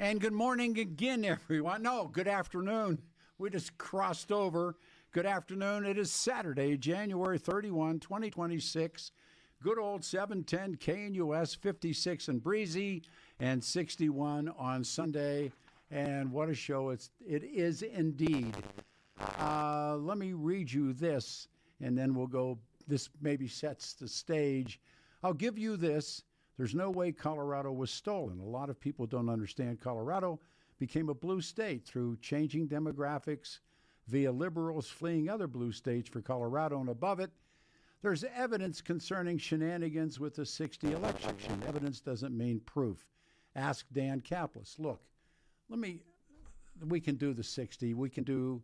And good morning again, everyone. No, good afternoon. We just crossed over. Good afternoon. It is Saturday, January 31, 2026. Good old 710 KNUS, 56 and breezy, and 61 on Sunday. And what a show it is indeed. Let me read you this, and then we'll go. This maybe sets the stage. I'll give you this. There's no way Colorado was stolen. A lot of people don't understand Colorado became a blue state through changing demographics via liberals fleeing other blue states for Colorado and above it. There's evidence concerning shenanigans with the 60 election. Evidence doesn't mean proof. Ask Dan Kaplis. Look, we can do the 60. We can do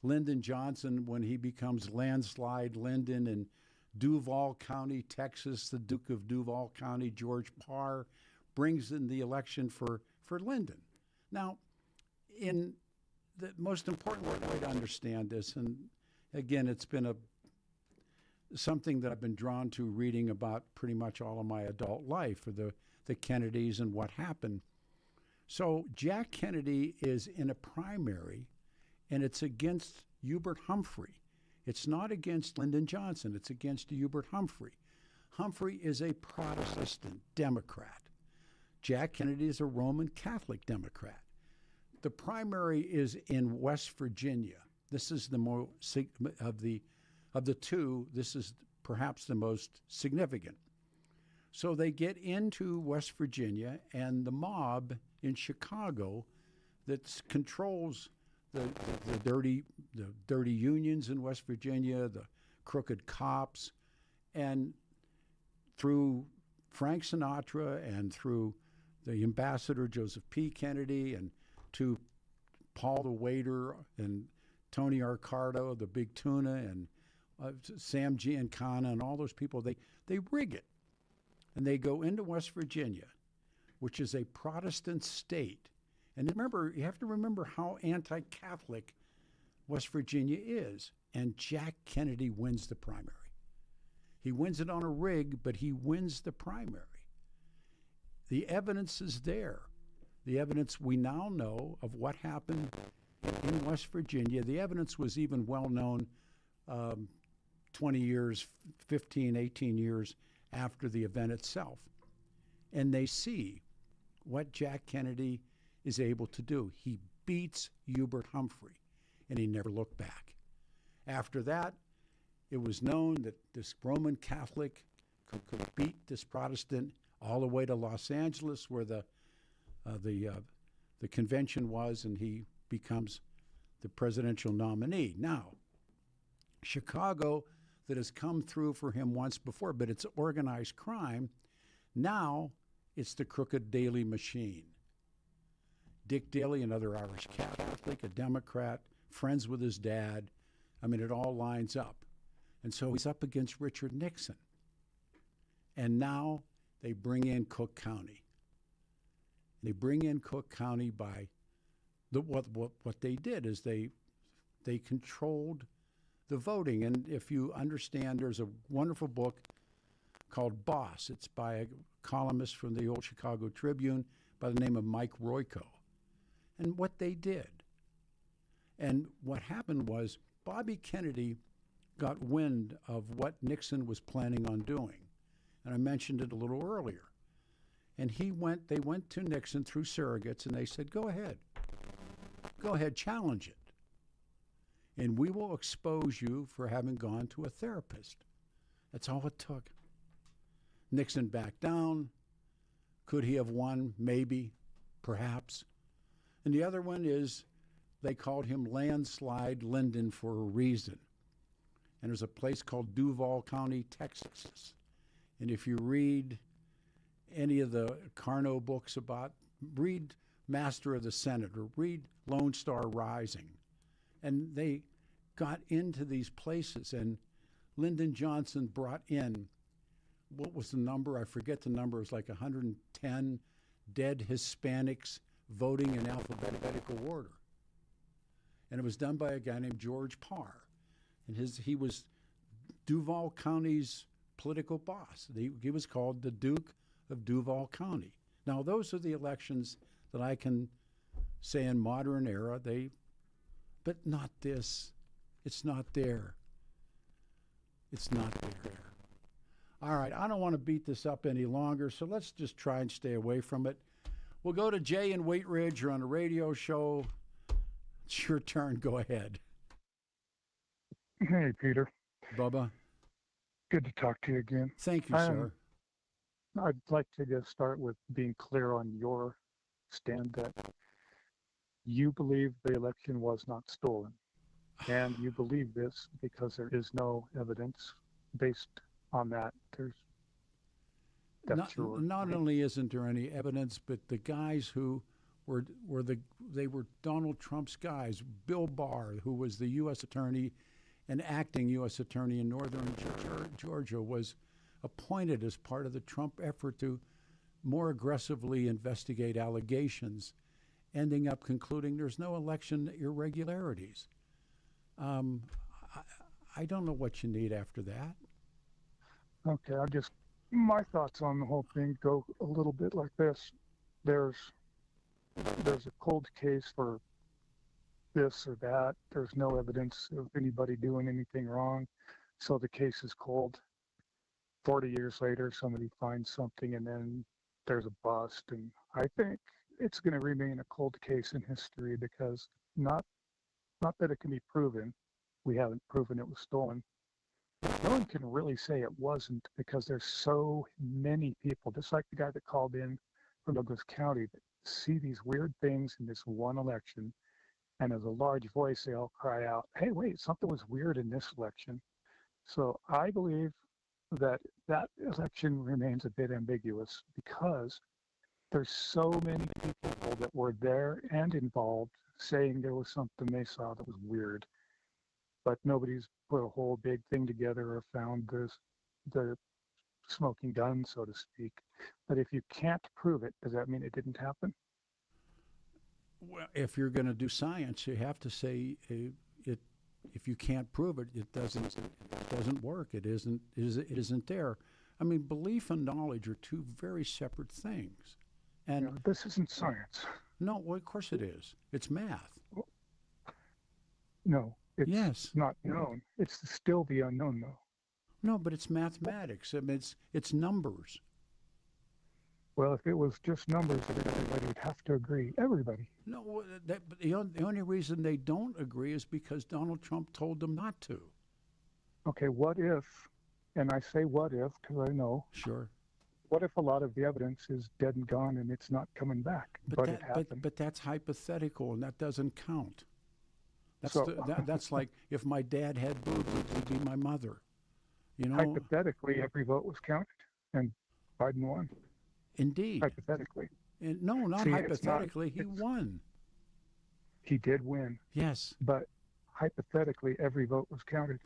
Lyndon Johnson when he becomes landslide Lyndon and Duval County, Texas, the Duke of Duval County, George Parr, brings in the election for Lyndon. Now, in the most important way to understand this, and again, it's been something that I've been drawn to reading about pretty much all of my adult life, for the Kennedys and what happened. So Jack Kennedy is in a primary, and it's against Hubert Humphrey. It's not against Lyndon Johnson. It's against Hubert Humphrey. Humphrey is a Protestant Democrat. Jack Kennedy is a Roman Catholic Democrat. The primary is in West Virginia. This is the most of the two. This is perhaps the most significant. So they get into West Virginia, and the mob in Chicago that controls the dirty unions in West Virginia, the crooked cops, and through Frank Sinatra and through the ambassador Joseph P. Kennedy and to Paul the waiter and Tony Arcardo, the big tuna, and Sam Giancana and all those people, they rig it. And they go into West Virginia, which is a Protestant state. And remember, you have to remember how anti-Catholic West Virginia is. And Jack Kennedy wins the primary. He wins it on a rig, but he wins the primary. The evidence is there. The evidence we now know of what happened in West Virginia. The evidence was even well known 20 years, 15, 18 years after the event itself. And they see what Jack Kennedy is able to do. He beats Hubert Humphrey, and he never looked back. After that, it was known that this Roman Catholic could beat this Protestant all the way to Los Angeles, where the convention was, and he becomes the presidential nominee. Now, Chicago, that has come through for him once before, but it's organized crime. Now it's the crooked Daley machine. Dick Daley, another Irish Catholic, a Democrat, friends with his dad. I mean, it all lines up. And so he's up against Richard Nixon. And now they bring in Cook County. They bring in Cook County by what they did is they controlled the voting. And if you understand, there's a wonderful book called Boss. It's by a columnist from the old Chicago Tribune by the name of Mike Royko. And what they did. And what happened was Bobby Kennedy got wind of what Nixon was planning on doing. And I mentioned it a little earlier. And they went to Nixon through surrogates, and they said, go ahead, challenge it. And we will expose you for having gone to a therapist. That's all it took. Nixon backed down. Could he have won? Maybe, perhaps. And the other one is they called him Landslide Lyndon for a reason. And there's a place called Duval County, Texas. And if you read any of the Carnot books read Master of the Senate or read Lone Star Rising. And they got into these places, and Lyndon Johnson brought in, what was the number? I forget the number. It was like 110 dead Hispanics voting in alphabetical order. And it was done by a guy named George Parr. And he was Duval County's political boss. He was called the Duke of Duval County. Now, those are the elections that I can saying modern era. But not this. It's not there. It's not there. All right, I don't want to beat this up any longer, so let's just try and stay away from it. We'll go to Jay in Wheat Ridge. You're on a radio show. It's your turn. Go ahead. Hey, Peter. Bubba. Good to talk to you again. Thank you, sir. I'd like to just start with being clear on your stand that you believe the election was not stolen. And you believe this because there is no evidence based on that. Not only isn't there any evidence, but the guys who were Donald Trump's guys. Bill Barr, who was the U.S. attorney, an acting U.S. attorney in northern Georgia, was appointed as part of the Trump effort to more aggressively investigate allegations, ending up concluding there's no election irregularities. I don't know what you need after that. Okay, my thoughts on the whole thing go a little bit like this. There's a cold case for this or that. There's no evidence of anybody doing anything wrong, so the case is cold. 40 years later, somebody finds something, and then there's a bust. And I think it's going to remain a cold case in history because not that it can be proven. We haven't proven it was stolen. No one can really say it wasn't because there's so many people, just like the guy that called in from Douglas County, that see these weird things in this one election. And as a large voice, they all cry out, hey, wait, something was weird in this election. So I believe that election remains a bit ambiguous because there's so many people that were there and involved saying there was something they saw that was weird. But nobody's put a whole big thing together or found the smoking gun, so to speak. But if you can't prove it, does that mean it didn't happen? Well, if you're going to do science, you have to say it. If you can't prove it, it doesn't work. It isn't there. I mean, belief and knowledge are two very separate things. And yeah, this isn't science. No, well, of course it is. It's math. No, it's not known. It's still the unknown, though. No, but it's mathematics. I mean, it's numbers. Well, if it was just numbers, everybody would have to agree. Everybody. No, but the only reason they don't agree is because Donald Trump told them not to. Okay, what if, and I say what if because I know. Sure. What if a lot of the evidence is dead and gone and it's not coming back? But it happened. But that's hypothetical, and that doesn't count. That's like if my dad had boobs, it would be my mother. You know. Hypothetically, every vote was counted, and Biden won. Indeed. Hypothetically. And no, not hypothetically. He won. He did win. Yes. But hypothetically, every vote was counted.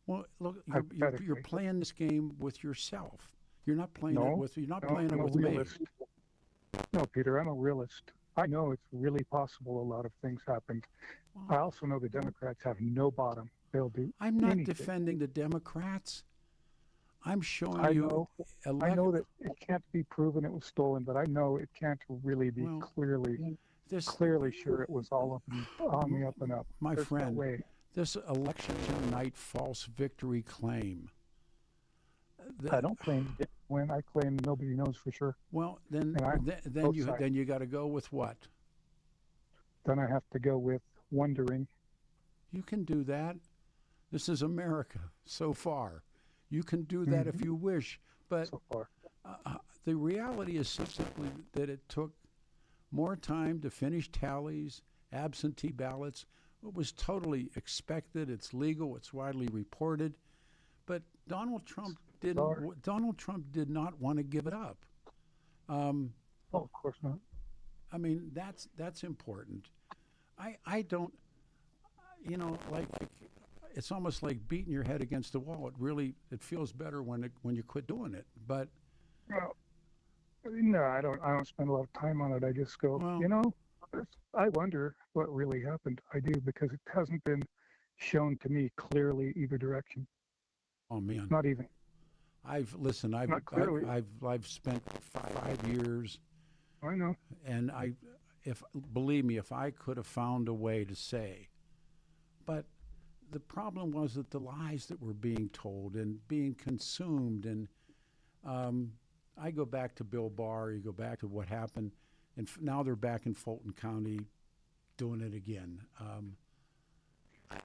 Well, look, you're playing this game with yourself. You're not playing it with. You're not playing it with me. No, Peter, I'm a realist. I know it's really possible a lot of things happened. Well, I also know the Democrats have no bottom. They'll do I'm not anything. Defending the Democrats. I'm showing I you. I know that it can't be proven it was stolen, but I know it can't really be clearly sure it was all on the up and up. My friend, this election night false victory claim. I don't claim it when I claim nobody knows for sure. Well, then you got to go with what? Then I have to go with wondering. You can do that. This is America so far. You can do that if you wish, but so far. The reality is simply that it took more time to finish tallies, absentee ballots. It was totally expected. It's legal. It's widely reported. But Donald Trump did not want to give it up. Of course not. I mean, that's important. I don't, like it's almost like beating your head against the wall. It feels better when you quit doing it. But no, I don't spend a lot of time on it. I just go, I wonder what really happened. I do, because it hasn't been shown to me clearly either direction. Oh man, not even. I've spent 5 years. I know. And if believe me, if I could have found a way to say, but the problem was that the lies that were being told and being consumed, and I go back to Bill Barr, you go back to what happened, and now they're back in Fulton County doing it again.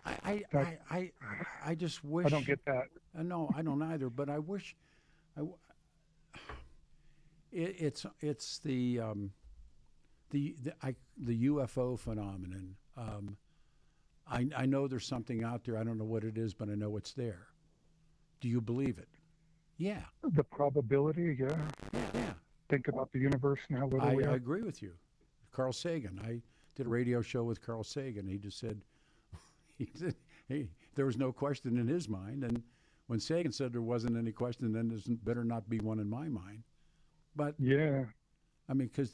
I just wish. I don't get that. No, I don't either. But I wish. It's the UFO phenomenon. I know there's something out there. I don't know what it is, but I know it's there. Do you believe it? Yeah. The probability, yeah. Yeah. Think about the universe and how little we are. I agree with you. Carl Sagan. I did a radio show with Carl Sagan. He just said, there was no question in his mind. And when Sagan said there wasn't any question, then there's better not be one in my mind. But yeah, I mean, because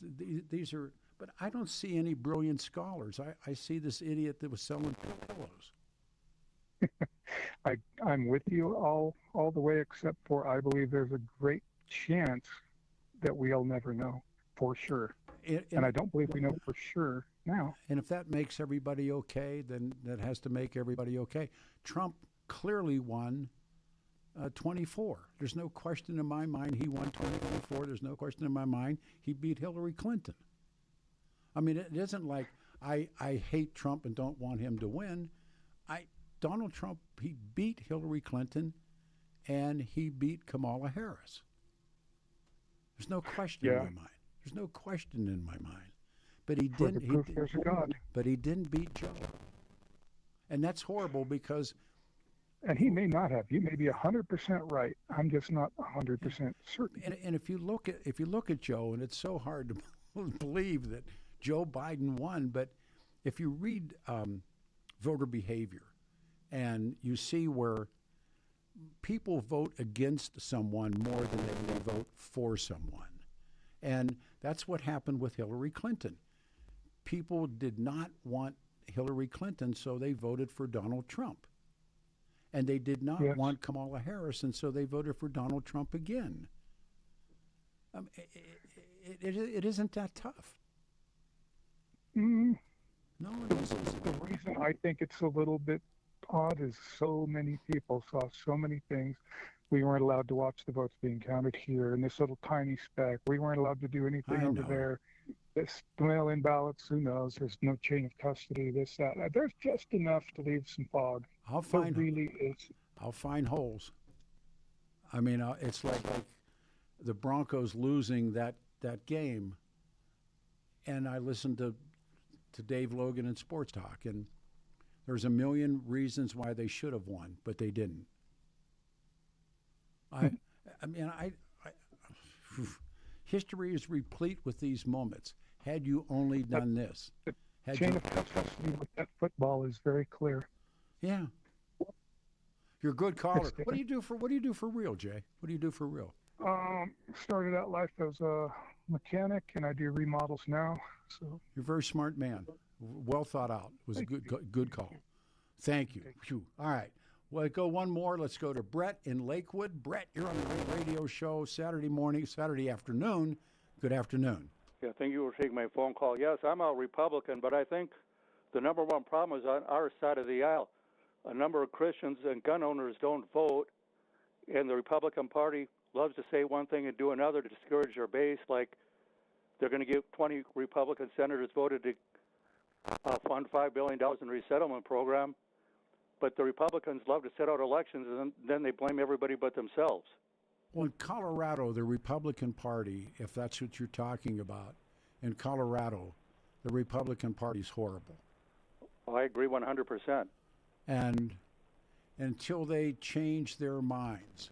these are. But I don't see any brilliant scholars. I see this idiot that was selling pillows. I'm with you all the way, except for I believe there's a great chance that we'll never know for sure. And I don't believe we know for sure now. And if that makes everybody okay, then that has to make everybody okay. Trump clearly won 24. There's no question in my mind he won 2024. There's no question in my mind he beat Hillary Clinton. I mean, it isn't like I hate Trump and don't want him to win. Donald Trump, he beat Hillary Clinton and he beat Kamala Harris. There's no question in my mind. There's no question in my mind. But he didn't. But he didn't beat Joe. And that's horrible because. And he may not have. You may be 100% right. I'm just not 100% certain. And if you look at Joe, and it's so hard to believe that Joe Biden won, but if you read voter behavior, and you see where people vote against someone more than they vote for someone. And that's what happened with Hillary Clinton. People did not want Hillary Clinton, so they voted for Donald Trump. And they did not want Kamala Harris, and so they voted for Donald Trump again. It isn't that tough. No, it isn't. The reason I think it's a little bit odd is so many people saw so many things. We weren't allowed to watch the votes being counted here in this little tiny speck. We weren't allowed to do anything over there. This mail-in ballots, who knows? There's no chain of custody, this, that. There's just enough to leave some fog. I'll find holes. I mean, it's like the Broncos losing that game. And I listened to Dave Logan in Sports Talk, and there's a million reasons why they should have won, but they didn't. History is replete with these moments. Had you only done this, the chain of custody with that football is very clear. Yeah, you're a good caller. What do you do for real, Jay? What do you do for real? Started out life as a mechanic, and I do remodels now. So you're a very smart man. Well thought out. It was a good call. Thank you. Phew. All right. Well, go one more. Let's go to Brett in Lakewood. Brett, you're on the radio show Saturday morning, Saturday afternoon. Good afternoon. Yeah, thank you for taking my phone call. Yes, I'm a Republican, but I think the number one problem is on our side of the aisle. A number of Christians and gun owners don't vote, and the Republican Party loves to say one thing and do another to discourage their base, like they're going to give 20 Republican senators voted to fund $5 billion in resettlement program, but the Republicans love to set out elections, and then they blame everybody but themselves. Well, in Colorado, the Republican Party, if that's what you're talking about, in Colorado, the Republican Party is horrible. I agree 100%. And until they change their minds,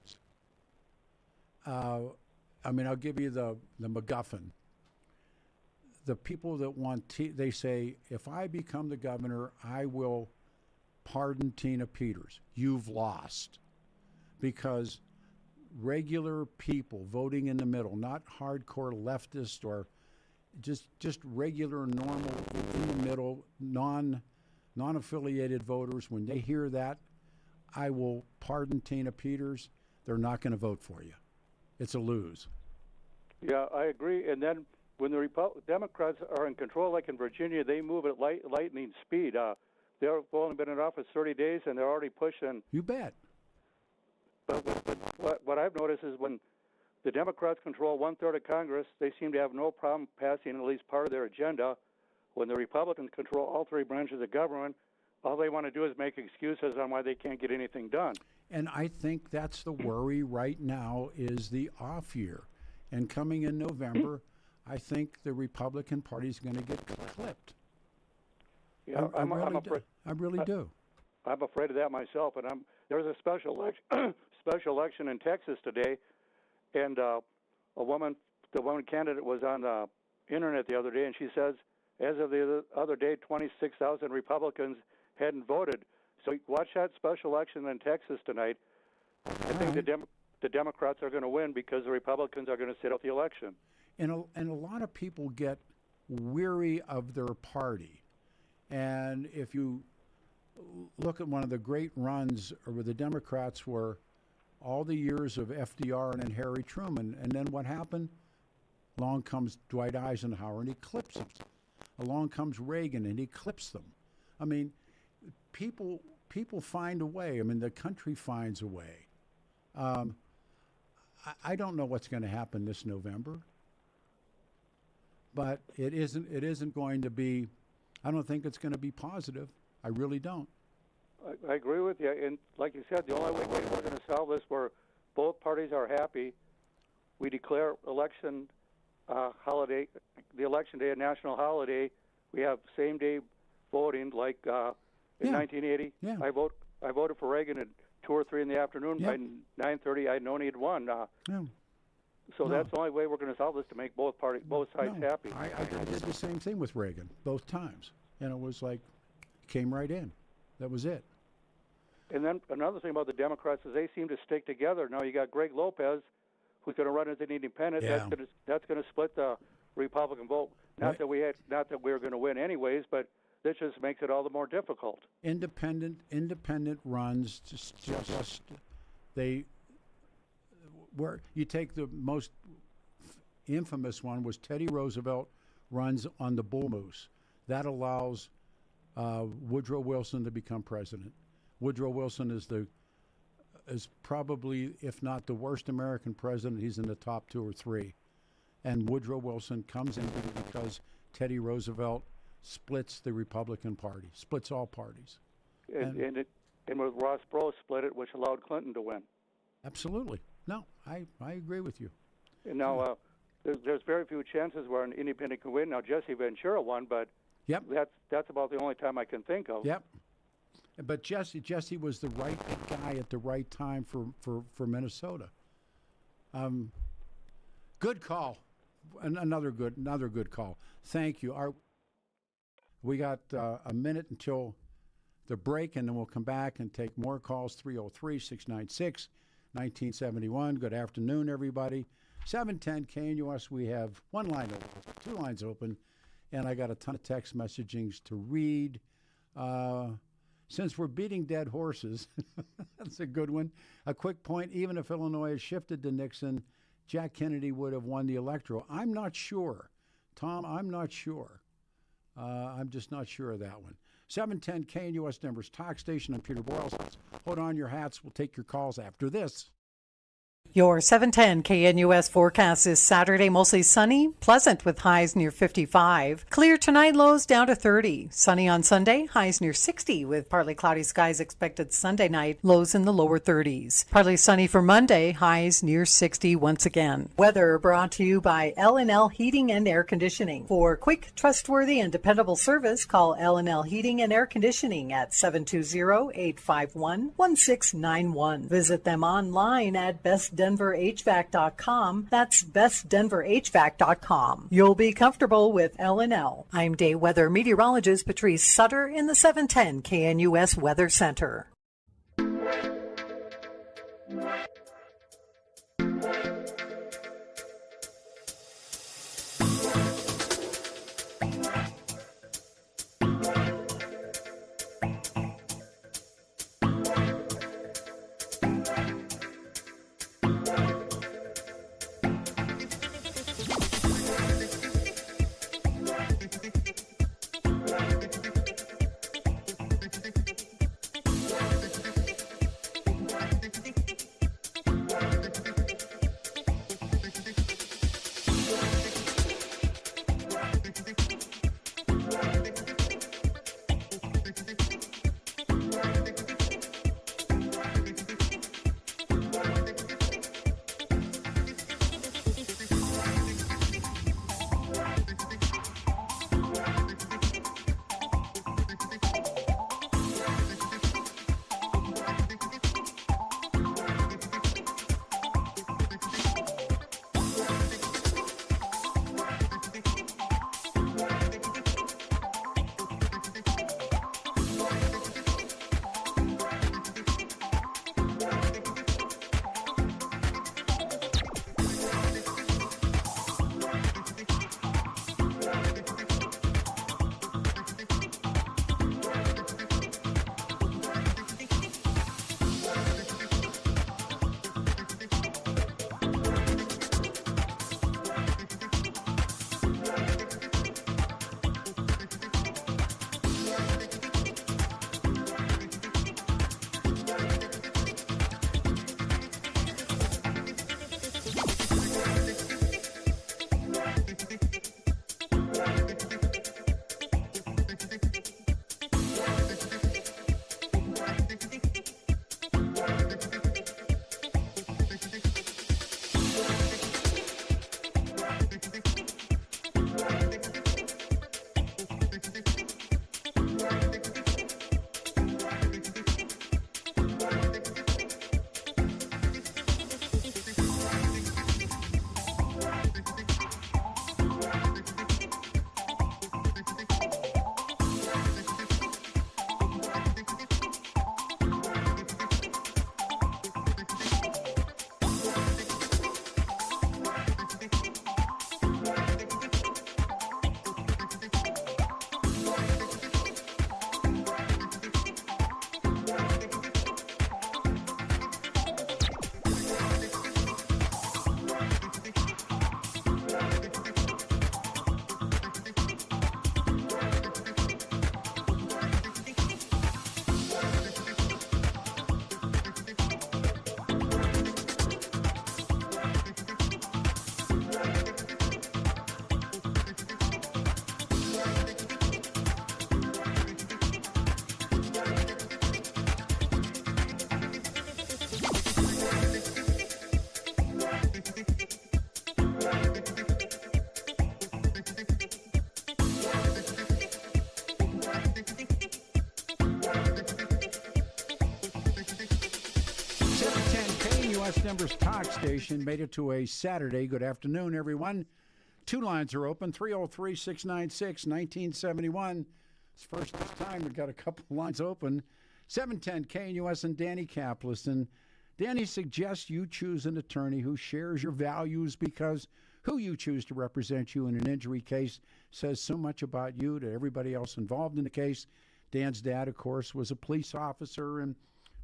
I'll give you the MacGuffin. The people that want, they say, if I become the governor, I will pardon Tina Peters. You've lost. Because regular people voting in the middle, not hardcore leftists or just regular, normal, in the middle, non-affiliated voters, when they hear that, I will pardon Tina Peters, they're not going to vote for you. It's a lose. Yeah, I agree. And then when the Democrats are in control, like in Virginia, they move at lightning speed. They've only been in office 30 days, and they're already pushing. You bet. But what I've noticed is when the Democrats control 1/3 of Congress, they seem to have no problem passing at least part of their agenda. When the Republicans control all three branches of government, all they want to do is make excuses on why they can't get anything done. And I think that's the worry right now is the off year. And coming in November, I think the Republican Party is going to get clipped. Yeah, I'm afraid. I really do. I'm afraid of that myself. And there was a special election in Texas today, and the woman candidate was on the internet the other day, and she says, as of the other day, 26,000 Republicans hadn't voted. So watch that special election in Texas tonight. I think the Democrats are going to win because the Republicans are going to sit out the election. And a lot of people get weary of their party. And if you look at one of the great runs where the Democrats were all the years of FDR and Harry Truman, and then what happened? Along comes Dwight Eisenhower and he clips them. Along comes Reagan and he clips them. I mean, people find a way. I mean, the country finds a way. I don't know what's going to happen this November, but it isn't going to be. I don't think it's going to be positive. I really don't. I agree with you. And like you said, the only way we're going to solve this where both parties are happy, we declare election holiday, the election day a national holiday. We have same-day voting like in 1980. Yeah. I voted for Reagan at 2 or 3 in the afternoon. Yeah. By 9:30, I known he'd won. So that's the only way we're going to solve this, to make both sides happy. I did the same thing with Reagan both times, and it was like, came right in. That was it. And then another thing about the Democrats is they seem to stick together. Now you got Greg Lopez, who's going to run as an independent. Yeah. That's going to split the Republican vote. Not that we were going to win anyways, but this just makes it all the more difficult. Independent runs where you take the most infamous one was Teddy Roosevelt runs on the Bull Moose. That allows Woodrow Wilson to become president. Woodrow Wilson is probably, if not the worst American president, he's in the top 2 or 3. And Woodrow Wilson comes in because Teddy Roosevelt splits the Republican Party, splits all parties. And with Ross Perot split it, which allowed Clinton to win. Absolutely. No, I agree with you. And now there's very few chances where an independent can win. Now Jesse Ventura won, but yep, that's about the only time I can think of. Yep. But Jesse was the right guy at the right time for Minnesota. Good call. Another good call. Thank you. We got a minute until the break, and then we'll come back and take more calls. 303-696-1971. Good afternoon, everybody. 710 KNUS. We have one line open, 2 lines open, and I got a ton of text messagings to read. Since we're beating dead horses, that's a good one. A quick point, even if Illinois has shifted to Nixon, Jack Kennedy would have won the electoral. I'm not sure. Tom, I'm not sure. I'm just not sure of that one. 710 KNUS Denver's talk station. I'm Peter Boyles. Hold on your hats. We'll take your calls after this. Your 710 KNUS forecast is Saturday, mostly sunny, pleasant with highs near 55. Clear tonight, lows down to 30. Sunny on Sunday, highs near 60 with partly cloudy skies expected Sunday night, lows in the lower 30s. Partly sunny for Monday, highs near 60 once again. Weather brought to you by L&L Heating and Air Conditioning. For quick, trustworthy, and dependable service, call L&L Heating and Air Conditioning at 720-851-1691. Visit them online at bestdenverhvac.com. That's bestdenverhvac.com. You'll be comfortable with L&L. I'm day weather meteorologist Patrice Sutter in the 710 KNUS Weather Center. KNUS Denver's talk station made it to a Saturday. Good afternoon, everyone. Two lines are open, 303-696-1971. It's first this time we've got a couple lines open. 710 KNUS and Danny Kaplis. And Danny suggests you choose an attorney who shares your values because who you choose to represent you in an injury case says so much about you to everybody else involved in the case. Dan's dad, of course, was a police officer, and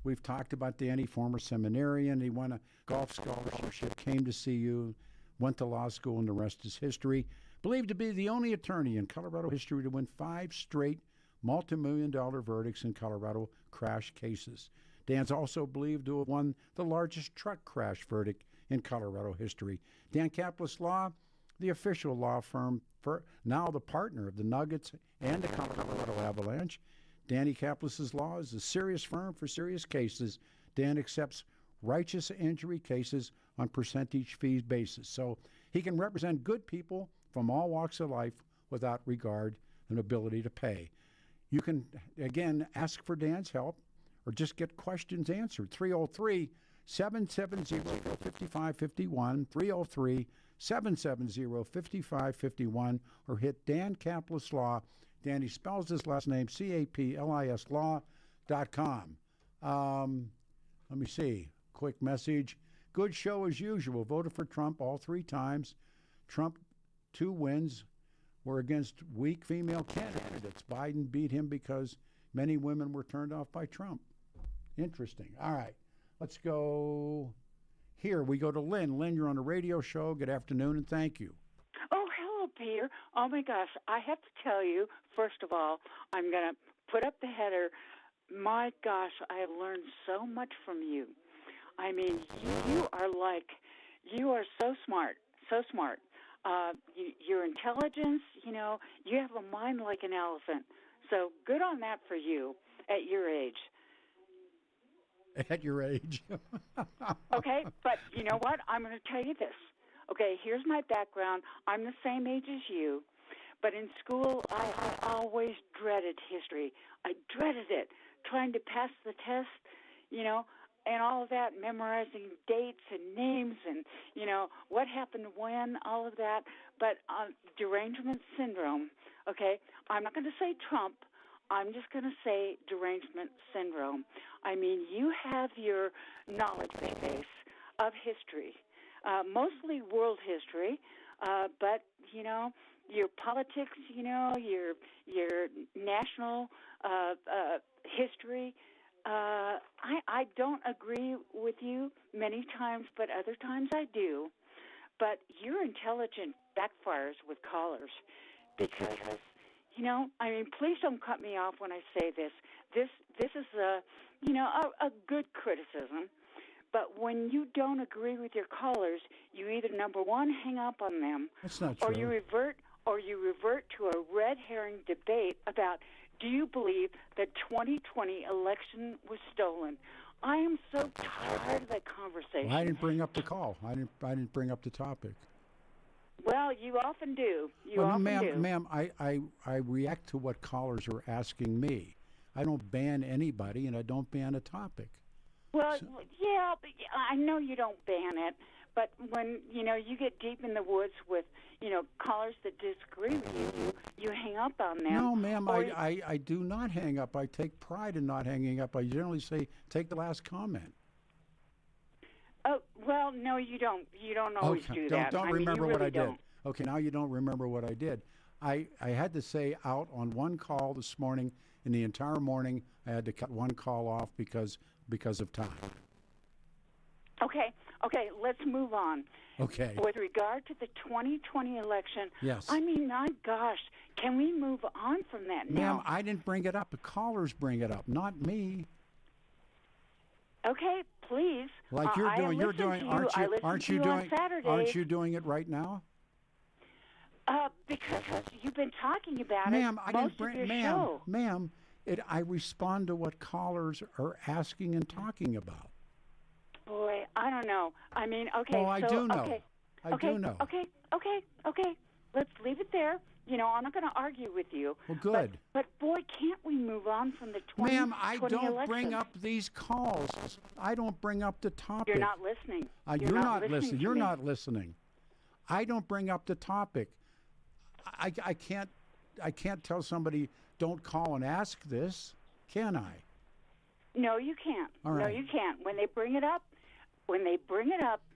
we've talked about Danny, former seminarian. He won a golf scholarship, came to see you, went to law school, and the rest is history. Believed to be the only attorney in Colorado history to win 5 straight multi-million-dollar verdicts in Colorado crash cases. Dan's also believed to have won the largest truck crash verdict in Colorado history. Dan Kaplis Law, the official law firm, for now the partner of the Nuggets and the Colorado Avalanche. Danny Kaplis' Law is a serious firm for serious cases. Dan accepts righteous injury cases on percentage fee basis. So he can represent good people from all walks of life without regard and ability to pay. You can, again, ask for Dan's help or just get questions answered. 303-770-5551, 303-770-5551, or hit Dan Kaplis Law. Danny spells his last name Caplis law.com. Let me see. Quick message. Good show as usual. Voted for Trump all 3 times. Trump 2 wins were against weak female candidates. Biden beat him because many women were turned off by Trump. Interesting. All right. Let's go here. We go to Lynn. Lynn, you're on a radio show. Good afternoon, and thank you. Oh, hello, Peter. Oh, my gosh. I have to tell you, first of all, I'm going to put up the header. My gosh, I have learned so much from you. I mean, you are so smart, so smart. Your intelligence, you have a mind like an elephant. So good on that for you at your age. At your age. Okay, but you know what? I'm going to tell you this. Okay, here's my background. I'm the same age as you, but in school, I always dreaded history. I dreaded it, trying to pass the test, and all of that, memorizing dates and names and, what happened when, all of that. But derangement syndrome, okay, I'm not going to say Trump. I'm just going to say derangement syndrome. I mean, you have your knowledge base of history, mostly world history, but, your politics, your national history. I don't agree with you many times, but other times I do. But your intelligence backfires with callers because, please don't cut me off when I say this. This is a good criticism. But when you don't agree with your callers, you either, number one, hang up on them, That's not true. or you revert to a red herring debate about, do you believe the 2020 election was stolen? I am so tired of that conversation. Well, I didn't bring up the call. I didn't bring up the topic. Well, you often do. Ma'am, I react to what callers are asking me. I don't ban anybody, and I don't ban a topic. Well, yeah, but I know you don't ban it, but when, you get deep in the woods with, callers that disagree with you, you hang up on them. No, ma'am, I do not hang up. I take pride in not hanging up. I generally say, take the last comment. Oh, well, no, you don't. You don't always do that. Don't remember what I did. Don't. Okay, now you don't remember what I did. I had to say out on one call this morning, in the entire morning, I had to cut one call off because of time. Okay, let's move on. Okay. With regard to the 2020 election, yes. I mean, my gosh, can we move on from that now? Ma'am, I didn't bring it up. The callers bring it up, not me. Okay, please. Like you're doing, aren't you doing it right now? Because you've been talking about ma'am, it I most didn't of your bring, show. Ma'am, I respond to what callers are asking and talking about. Boy, I don't know. I mean, okay. Oh, I do know. Okay, I do know. Okay. Let's leave it there. I'm not going to argue with you. Well, good. But boy, can't we move on from the 2020 Ma'am, I don't election. bring up these calls. I don't bring up the topic. You're not listening. You're not listening. to You're me. not listening. I don't bring up the topic. I can't tell somebody don't call and ask this, can I? No, you can't. All No, right. you can't. When they bring it up,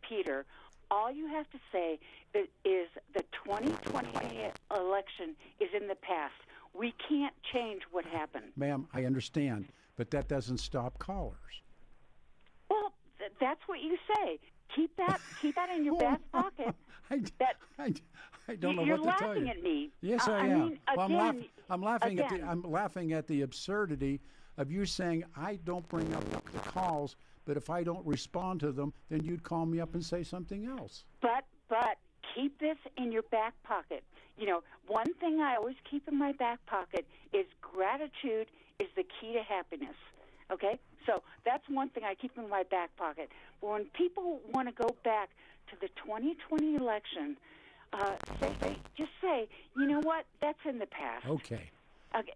Peter, all you have to say is the 2020 election is in the past. We can't change what happened. Ma'am, I understand, but that doesn't stop callers. Well, that's what you say. Keep that in your back pocket. I don't know You're what to tell laughing you. at me. Yes, I am. mean, Well, again, I'm laughing at again. I'm laughing at the absurdity of you saying I don't bring up the calls, but if I don't respond to them, then you'd call me up and say something else. But keep this in your back pocket. One thing I always keep in my back pocket is gratitude is the key to happiness. Okay? So that's one thing I keep in my back pocket. But when people want to go back to the 2020 election, just say, you know what? That's in the past. Okay.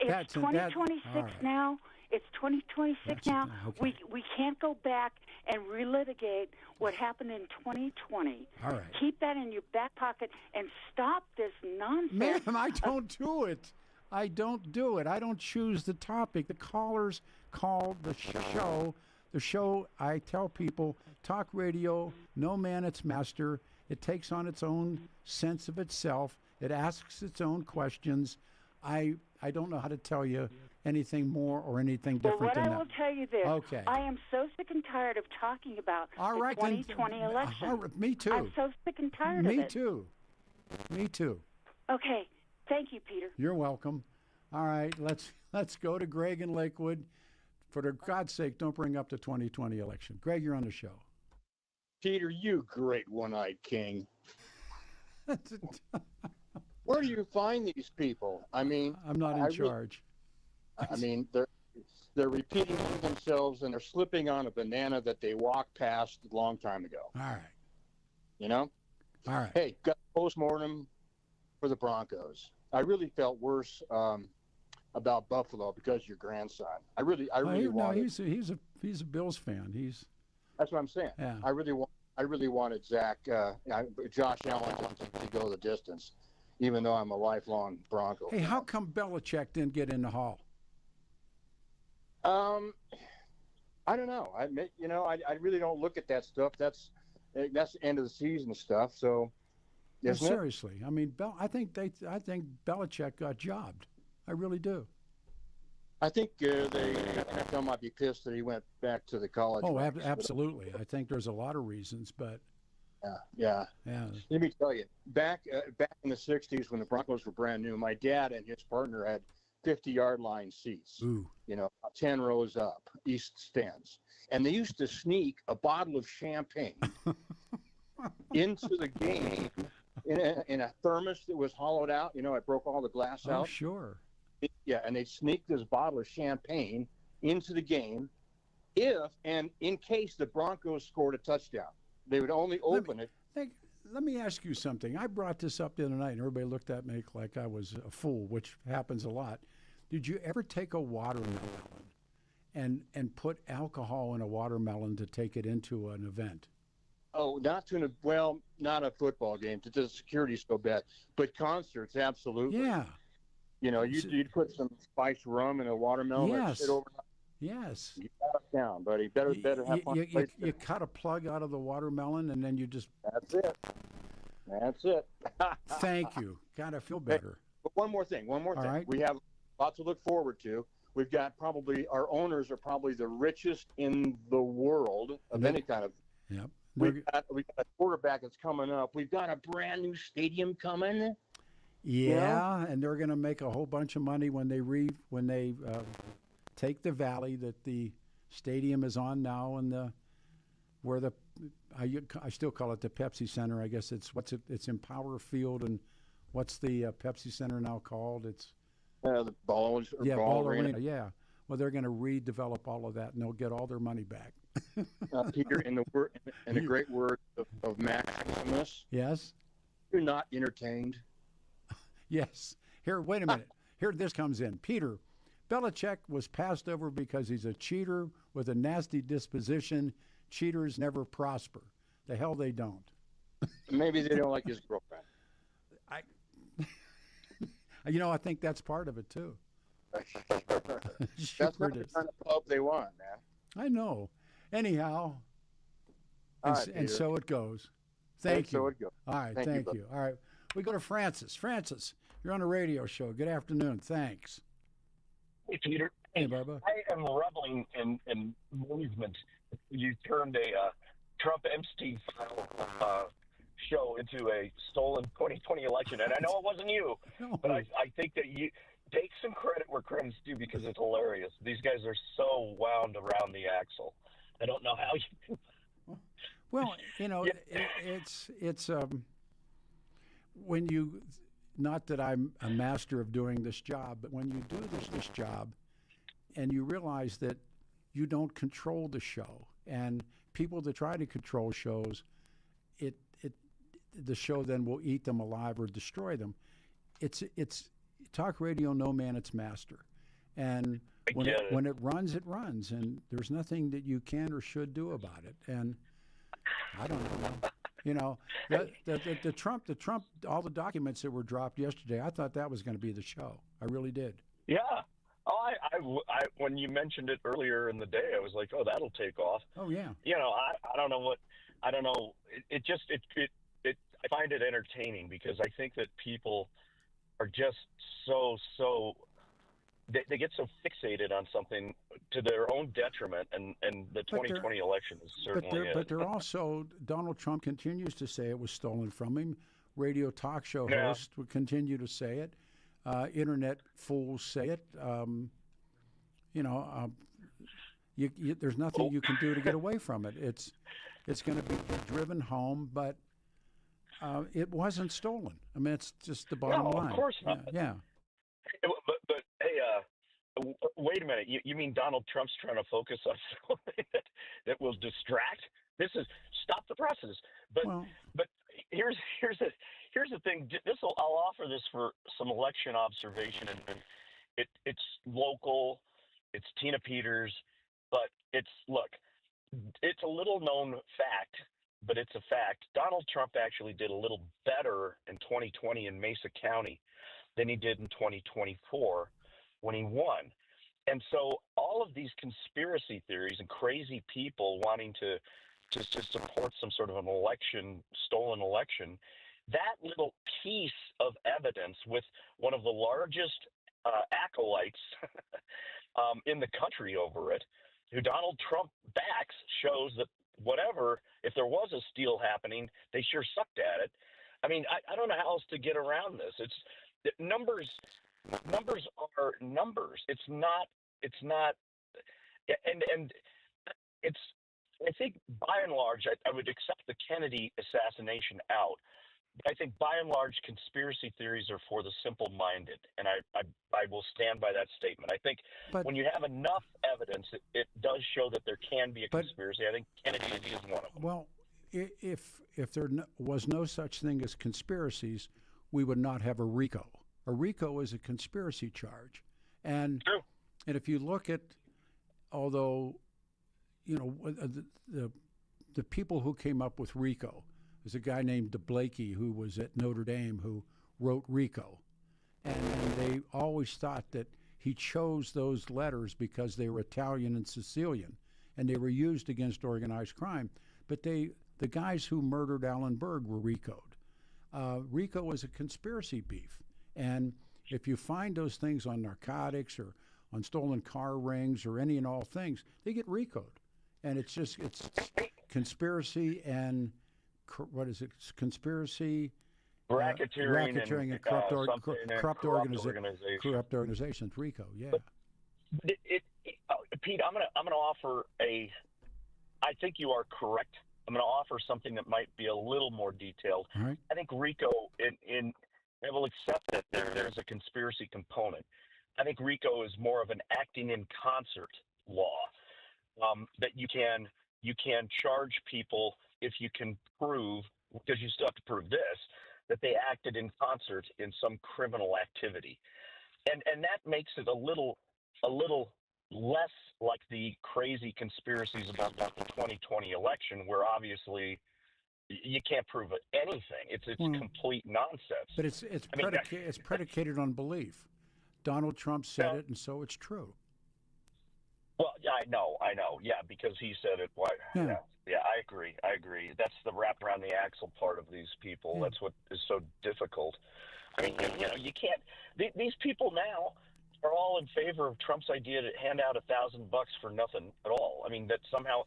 It's 2026 all right. now. It's 2026 That's now. okay. We can't go back and relitigate what happened in 2020. All right. Keep that in your back pocket and stop this nonsense. Ma'am, I don't do it. I don't do it. I don't choose the topic. The callers call the show. The show, I tell people, talk radio, no man its master. It takes on its own sense of itself. It asks its own questions. I don't know how to tell you anything more or anything different Well, what than I that. will tell you this. Okay. I am so sick and tired of talking about All the right, 2020 then, election. all right, me too. I'm so sick and tired of Me it. too. Me too. Okay. Thank you, Peter. You're welcome. All right, let's go to Greg in Lakewood. For God's sake, don't bring up the 2020 election. Greg, you're on the show. Peter, you great one-eyed king. Where do you find these people? I mean, I'm not in charge. I mean, they're repeating themselves and they're slipping on a banana that they walked past a long time ago. All right. You know? All right. Hey, got a postmortem for the Broncos. I really felt worse about Buffalo because of your grandson. I really wanted. He's a Bills fan. That's what I'm saying. Yeah. I really wanted Josh Allen to go the distance, even though I'm a lifelong Bronco. Hey, how come Belichick didn't get in the hall? I don't know. I really don't look at that stuff. That's the end of the season stuff. So, No, isn't it? seriously, I mean, I think Belichick got jobbed. I really do. I think the NFL might be pissed that he went back to the college. Oh, ranks, but, absolutely. I think there's a lot of reasons, but yeah. yeah. Let me tell you, back in the '60s when the Broncos were brand new, my dad and his partner had 50-yard line seats. Ooh. 10 rows up, east stands, and they used to sneak a bottle of champagne into the game in a thermos that was hollowed out. It broke all the glass Oh, out. sure. Yeah, and they'd sneak this bottle of champagne into the game in case the Broncos scored a touchdown. They would only open it. Let me ask you something. I brought this up the other night, and everybody looked at me like I was a fool, which happens a lot. Did you ever take a watermelon and put alcohol in a watermelon to take it into an event? Oh, not a football game. The security's so bad. But concerts, absolutely. Yeah. You'd put some spiced rum in a watermelon. Yes. And sit over. Yes. You got us down, buddy. Better have fun. You cut a plug out of the watermelon, and then you just... That's it. Thank you. God, I feel better. But one more thing. All right. We have a lot to look forward to. We've got our owners are probably the richest in the world of any kind of. Yep. We've got a quarterback that's coming up. We've got a brand new stadium coming. Yeah, and they're going to make a whole bunch of money when they take the valley that the stadium is on now, and I still call it the Pepsi Center. I guess it's in Power Field, and what's the Pepsi Center now called? It's the Ball Arena. Yeah. Well, they're going to redevelop all of that, and they'll get all their money back. Peter, in the great word of Maximus, Yes. you're not entertained. Yes. Here, wait a minute. Here, this comes in. Peter, Belichick was passed over because he's a cheater with a nasty disposition. Cheaters never prosper. The hell they don't. Maybe they don't like his girlfriend. I think that's part of it too. Sure That's not it the is. kind of club they want, man. I know. Anyhow, All right, and Peter. so it goes. Thank you. So it goes. All right, Thank you, thank brother. you. All right, we go to Francis. Francis, you're on a radio show. Good afternoon. Thanks. Hey, Peter. Hey, Bubba. I am reveling in amusement. You turned a Trump Epstein file show into a stolen 2020 election, and I know it wasn't you, No. but I think that you take some credit where credit's due because it's hilarious. These guys are so wound around the axle. I don't know how you. Well, Yeah. it's when you, not that I'm a master of doing this job, but when you do this job and you realize that you don't control the show, and people that try to control shows, the show then will eat them alive or destroy them. It's talk radio, no man its master. And when it runs, it runs, and there's nothing that you can or should do about it. And I don't know. The Trump, all the documents that were dropped yesterday, I thought that was going to be the show. I really did. Yeah. Oh, I when you mentioned it earlier in the day, I was like, oh, that'll take off. Oh yeah. I don't know I don't know. I find it entertaining because I think that people are just so they get so fixated on something to their own detriment, and the 2020 election is certainly But they're also, Donald Trump continues to say it was stolen from him. Radio talk show Yeah. hosts would continue to say it. Internet fools say it. There's nothing you can do to get away from it. It's going to be driven home, but it wasn't stolen. I mean, it's just the bottom No, line. of course not. Yeah. But hey, wait a minute. You mean Donald Trump's trying to focus on something that will distract? This is stop the presses. But here's the thing. I'll offer this for some election observation, and it's local. It's Tina Peters, but it's a little known fact, but it's a fact. Donald Trump actually did a little better in 2020 in Mesa County than he did in 2024 when he won. And so all of these conspiracy theories and crazy people wanting to support some sort of an stolen election, that little piece of evidence with one of the largest acolytes in the country over it, who Donald Trump backs, shows that if there was a steal happening, they sure sucked at it. I mean, I don't know how else to get around this. Numbers are numbers. It's not, and it's, I think by and large, I would accept the Kennedy assassination out. But I think by and large, conspiracy theories are for the simple-minded, and I will stand by that statement. I think when you have enough evidence, it does show that there can be a conspiracy. I think Kennedy is one of them. Well, if there was no such thing as conspiracies, we would not have a RICO. A RICO is a conspiracy charge, and True. And if you look at, although, the people who came up with RICO. There's a guy named DeBlakey who was at Notre Dame who wrote RICO. And they always thought that he chose those letters because they were Italian and Sicilian, and they were used against organized crime. But the guys who murdered Alan Berg were RICO'd. RICO is a conspiracy beef. And if you find those things on narcotics or on stolen car rings or any and all things, they get RICO'd. And it's conspiracy and conspiracy, racketeering and corrupt organizations. RICO, yeah. But Pete, I'm gonna offer I think you are correct. I'm gonna offer something that might be a little more detailed. All right. I think RICO, I will accept that there's a conspiracy component. I think RICO is more of an acting in concert law, that you can charge people if you can prove, because you still have to prove this, that they acted in concert in some criminal activity, and that makes it a little less like the crazy conspiracies about the 2020 election, where obviously you can't prove anything. It's complete nonsense. But it's predicated on belief. Donald Trump said it, and so it's true. Well, yeah, I know. Yeah, because he said it. Why? Yeah, I agree. That's the wrap around the axle part of these people. Yeah. That's what is so difficult. I mean, you can't. These people now are all in favor of Trump's idea to hand out $1,000 for nothing at all. I mean, that somehow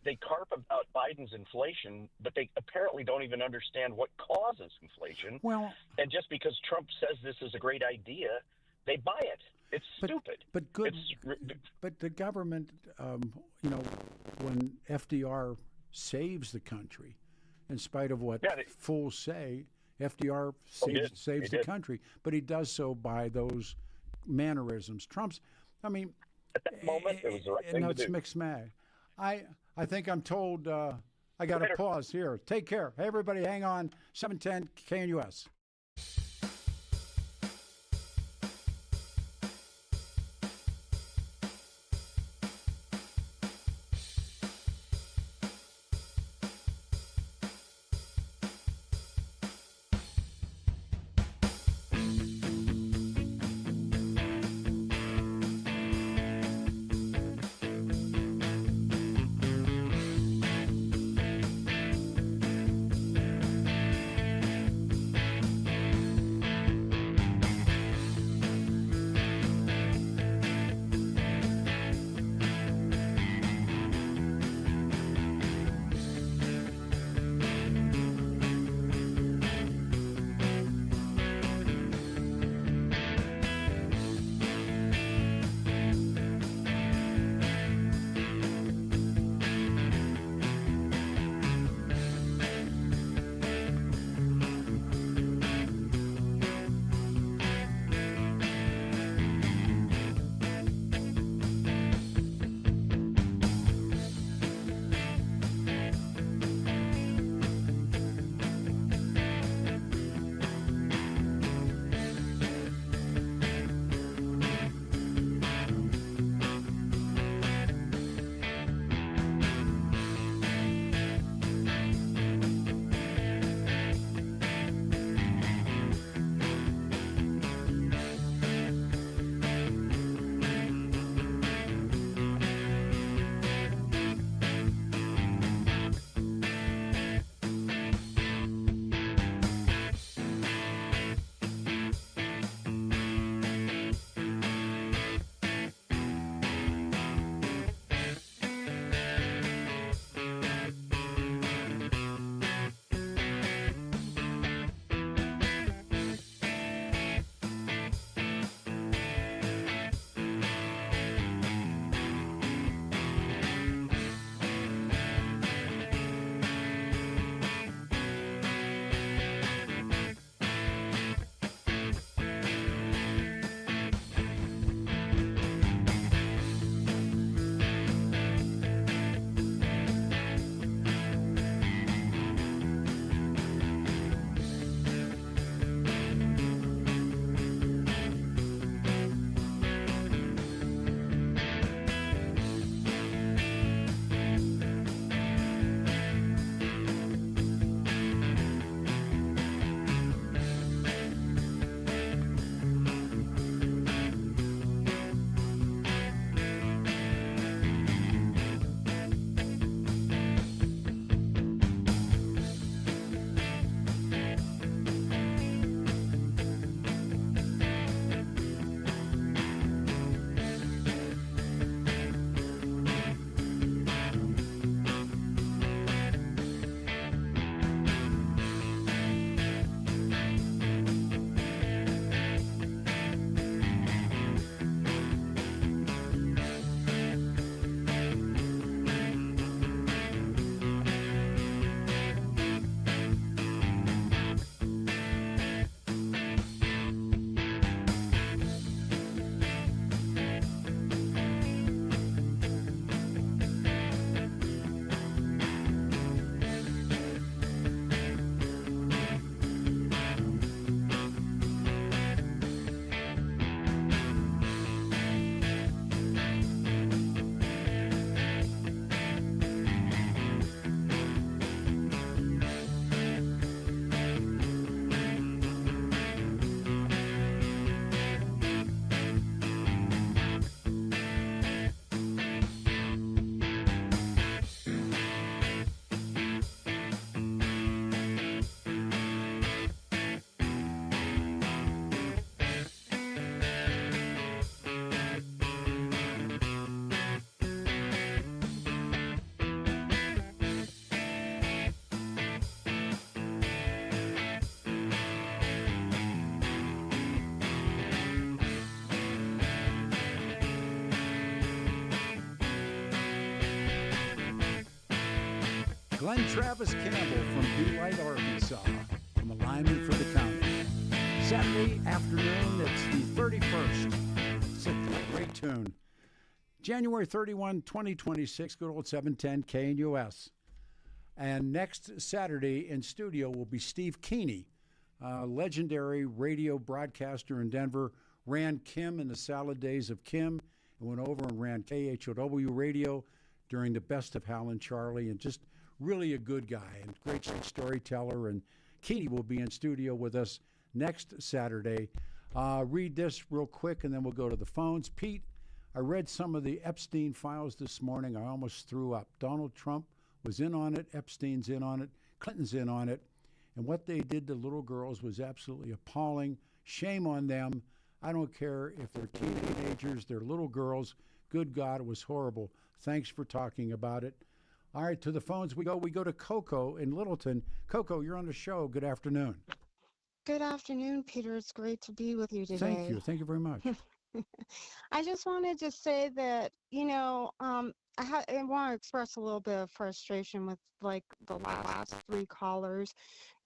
they carp about Biden's inflation, but they apparently don't even understand what causes inflation. Well, and just because Trump says this is a great idea, they buy it. It's stupid. But good. But the government, when FDR saves the country, in spite of what fools say, FDR saves the country. But he does so by those mannerisms. Trump's, I mean, at that moment, it was the right thing to do. It's mixed mag. I think I'm told I got to pause here. Take care. Hey, everybody, hang on. 710 KNUS. Glenn Travis Campbell from Delight, Arkansas, from alignment for the county. Saturday afternoon, it's the 31st. It's a great tune. January 31, 2026, good old 710 KNUS. And next Saturday in studio will be Steve Keeney, legendary radio broadcaster in Denver, ran Kim in the salad days of Kim, and went over and ran KHOW radio during the best of Hal and Charlie, and just really a good guy and great storyteller. And Keeney will be in studio with us next Saturday. Read this real quick, and then we'll go to the phones. Pete, I read some of the Epstein files this morning. I almost threw up. Donald Trump was in on it. Epstein's in on it. Clinton's in on it. And what they did to little girls was absolutely appalling. Shame on them. I don't care if they're teenagers, they're little girls. Good God, it was horrible. Thanks for talking about it. All right, to the phones we go. We go to Coco in Littleton. Coco, you're on the show. Good afternoon. Good afternoon, Peter. It's great to be with you today. Thank you. Thank you very much. I just wanted to say that, I want to express a little bit of frustration with like the last three callers,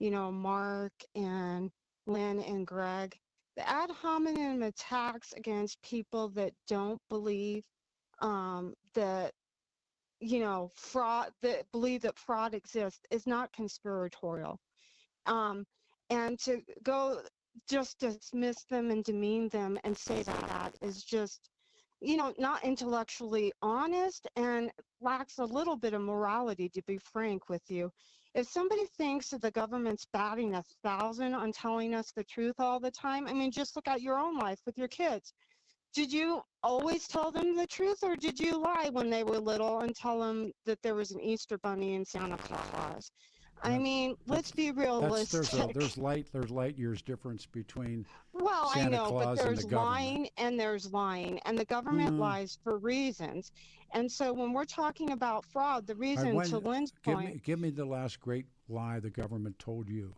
Mark and Lynn and Greg. The ad hominem attacks against people that don't believe that, fraud, that believe that fraud exists is not conspiratorial. And to go just dismiss them and demean them and say that is just, not intellectually honest and lacks a little bit of morality, to be frank with you. If somebody thinks that the government's batting 1,000 on telling us the truth all the time, I mean, just look at your own life with your kids. Did you always tell them the truth, or did you lie when they were little and tell them that there was an Easter bunny and Santa Claus? I mean, let's be realistic. There's light years difference between well, Santa I know, Claus but there's and the lying and there's lying, and the government lies for reasons. And so when we're talking about fraud, the reason to Lynn's point. Give me the last great lie the government told you.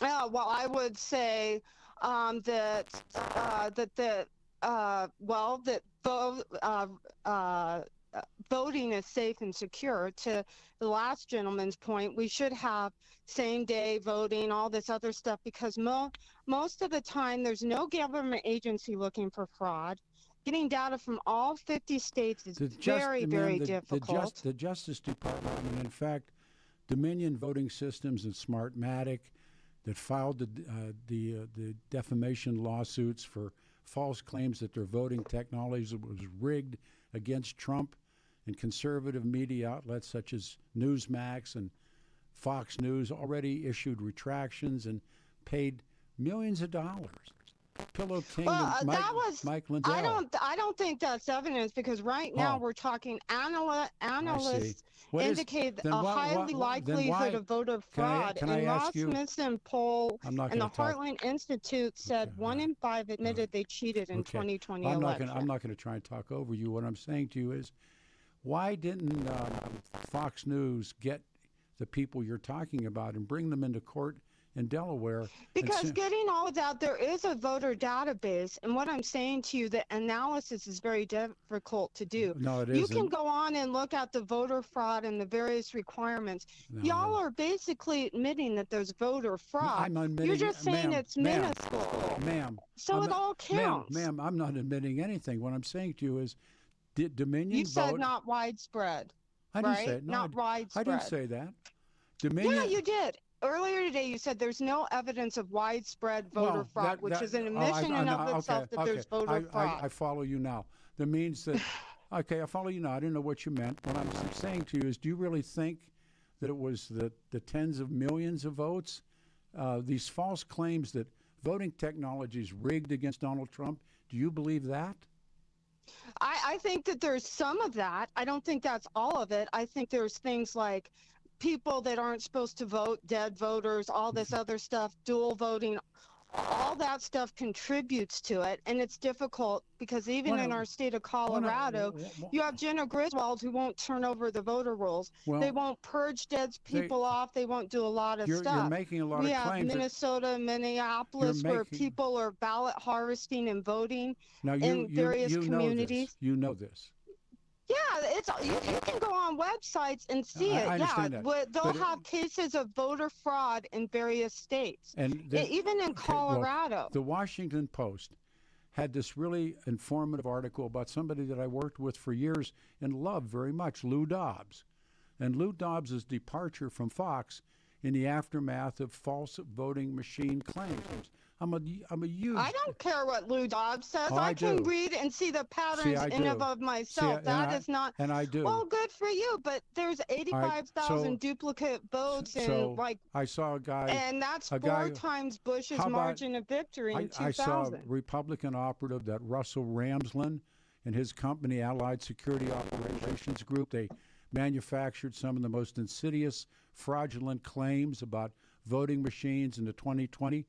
Well, I would say that voting is safe and secure. To the last gentleman's point, we should have same-day voting, all this other stuff, because most of the time there's no government agency looking for fraud. Getting data from all 50 states is very difficult. The Justice Department, and in fact, Dominion Voting Systems and Smartmatic, that filed the defamation lawsuits for false claims that their voting technology was rigged against Trump, and conservative media outlets such as Newsmax and Fox News already issued retractions and paid millions of dollars. Pillow King and Mike Lindell. I don't think that's evidence, because right now we're talking analysts indicate a highly likelihood of voter fraud. And Rasmussen poll and the Heartland Institute said 1 in 5 admitted they cheated in 2020 election. I'm not going to try and talk over you. What I'm saying to you is, why didn't Fox News get the people you're talking about and bring them into court in Delaware? Because getting all of that, there is a voter database, and what I'm saying to you, the analysis is very difficult to do. No, it isn't. You isn't. can go on and look at the voter fraud and the various requirements. No. Y'all are basically admitting that there's voter fraud. I'm admitting, you're just saying it's minuscule. Ma'am. So it all counts. Ma'am, I'm not admitting anything. What I'm saying to you is, did Dominion You said not widespread. I didn't right? say it. No, not widespread. I didn't say that. Dominion. Yeah, you did. Earlier today, you said there's no evidence of widespread voter fraud, which is an admission in of itself that there's voter fraud. I follow you now. That means that, okay, I follow you now. I didn't know what you meant. What I'm saying to you is, do you really think that it was the tens of millions of votes? These false claims that voting technology is rigged against Donald Trump, do you believe that? I think that there's some of that. I don't think that's all of it. I think there's things like people that aren't supposed to vote, dead voters, all this other stuff, dual voting, all that stuff contributes to it. And it's difficult because even in our state of Colorado, you have Jenna Griswold who won't turn over the voter rolls. They won't purge dead people off. They won't do a lot of stuff. You're making a lot of claims. We have Minnesota, Minneapolis, where people are ballot harvesting and voting in various communities. You know this. Yeah, it's you can go on websites and see it. I understand that. They'll have cases of voter fraud in various states, and even in Colorado. Look, the Washington Post had this really informative article about somebody that I worked with for years and loved very much, Lou Dobbs. And Lou Dobbs' departure from Fox in the aftermath of false voting machine claims. I'm a huge. I don't care what Lou Dobbs says. Oh, I can read and see the patterns in and of myself. That is not. And I do. Well, good for you, but there's 85,000 duplicate votes in I saw a guy. And that's four times Bush's margin of victory in 2000. I saw a Republican operative, that Russell Ramsland and his company, Allied Security Operations Group, they manufactured some of the most insidious, fraudulent claims about voting machines in the 2020.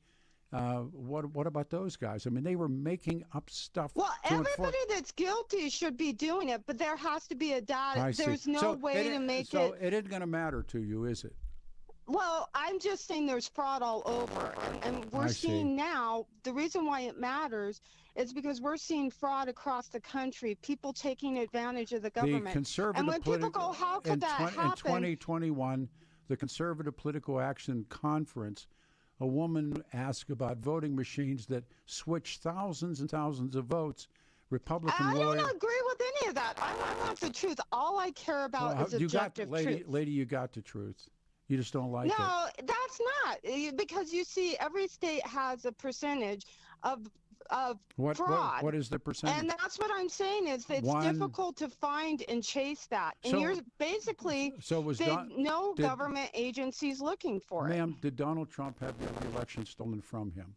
What about those guys? I mean, they were making up stuff. Well, everybody that's guilty should be doing it, but there has to be a data. There's no way to make it. So it isn't going to matter to you, is it? Well, I'm just saying there's fraud all over. And we're seeing now, the reason why it matters is because we're seeing fraud across the country, people taking advantage of the government. And when people go, how could that happen? In 2021, the Conservative Political Action Conference, a woman asked about voting machines that switch thousands and thousands of votes. Republican lawyer. I don't agree with any of that. I want the truth. All I care about is objective truth. Lady, you got the truth. You just don't like it. No, that's not. Because you see, every state has a percentage of fraud. What is the percentage? And that's what I'm saying is that it's difficult to find and chase that. And you're basically no government agencies looking for it. Ma'am, did Donald Trump have the election stolen from him?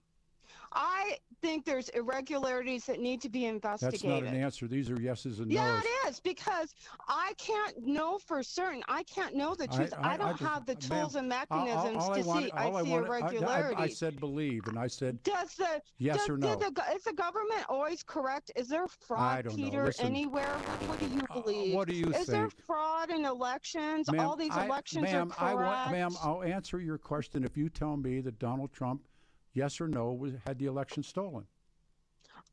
I think there's irregularities that need to be investigated. That's not an answer. These are yeses and no's. Yeah, it is, because I can't know for certain. I can't know the truth. I don't have the tools and mechanisms to see. I see irregularities. I said believe, and I said yes or no. Is the government always correct? Is there fraud, I don't Peter, know. Listen, anywhere? What do you believe? What do you think? Is there fraud in elections? All these elections are correct. Ma'am, I'll answer your question if you tell me that Donald Trump, yes or no, had the election stolen.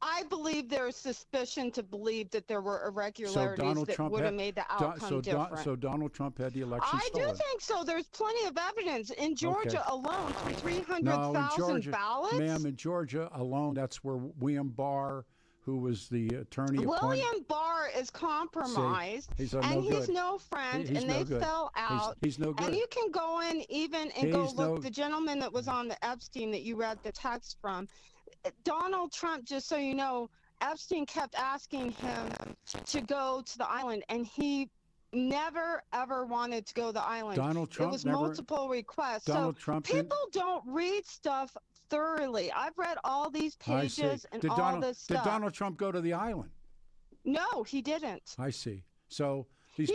I believe there's suspicion to believe that there were irregularities that would have made the outcome different. So Donald Trump had the election stolen. I do think so. There's plenty of evidence. In Georgia alone, 300,000 ballots. Ma'am, in Georgia alone, that's where William Barr, who was the attorney William Barr is compromised, he's no friend, and they fell out. He's no good. And you can go in and go look. The gentleman that was on the Epstein that you read the text from, Donald Trump, just so you know, Epstein kept asking him to go to the island, and he never, ever wanted to go to the island. Donald Trump It was multiple requests. People don't read stuff thoroughly. I've read all these pages and all this stuff. Did Donald Trump go to the island? No, he didn't. I see. So he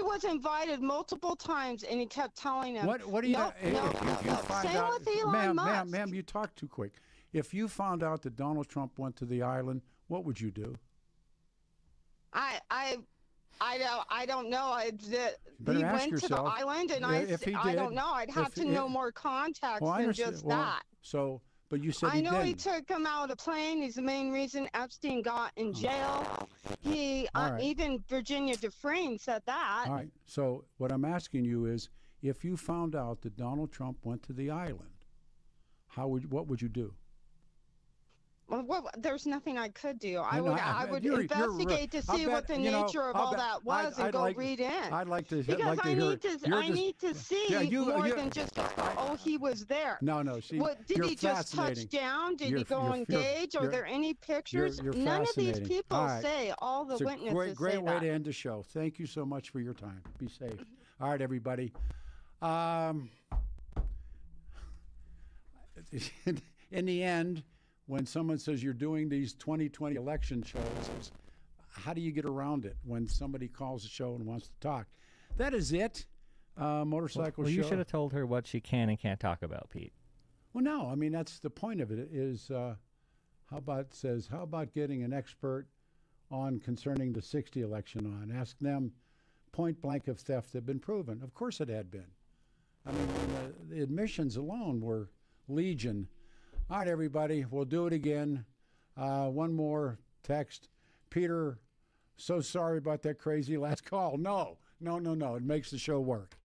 was invited multiple times, and he kept telling him. What do you? Same with Elon Musk. Ma'am, you talk too quick. If you found out that Donald Trump went to the island, what would you do? I don't know. He went to the island, and I don't know. I'd have to know more context than just that. But you said I know didn't. He took him out of the plane. He's the main reason Epstein got in jail. Even Virginia Dufresne said that. All right. So what I'm asking you is, if you found out that Donald Trump went to the island, what would you do? Well, there's nothing I could do. I would investigate to see what the nature of all that was and go read in. I'd like to because I need to see more than just he was there. No. Did he just touch down? Did he go engage? Are there any pictures? None of these people say. All the witnesses say great way to end the show. Thank you so much for your time. Be safe. All right, everybody. In the end, when someone says you're doing these 2020 election shows, how do you get around it when somebody calls a show and wants to talk? That is it. Motorcycle show. You should have told her what she can and can't talk about, Pete. Well, no. I mean, that's the point of it is, how about getting an expert on concerning the 60 election on? Ask them point blank if theft had been proven. Of course it had been. I mean, the admissions alone were legion. All right, everybody, we'll do it again. One more text. Peter, So sorry about that crazy last call. No. It makes the show work.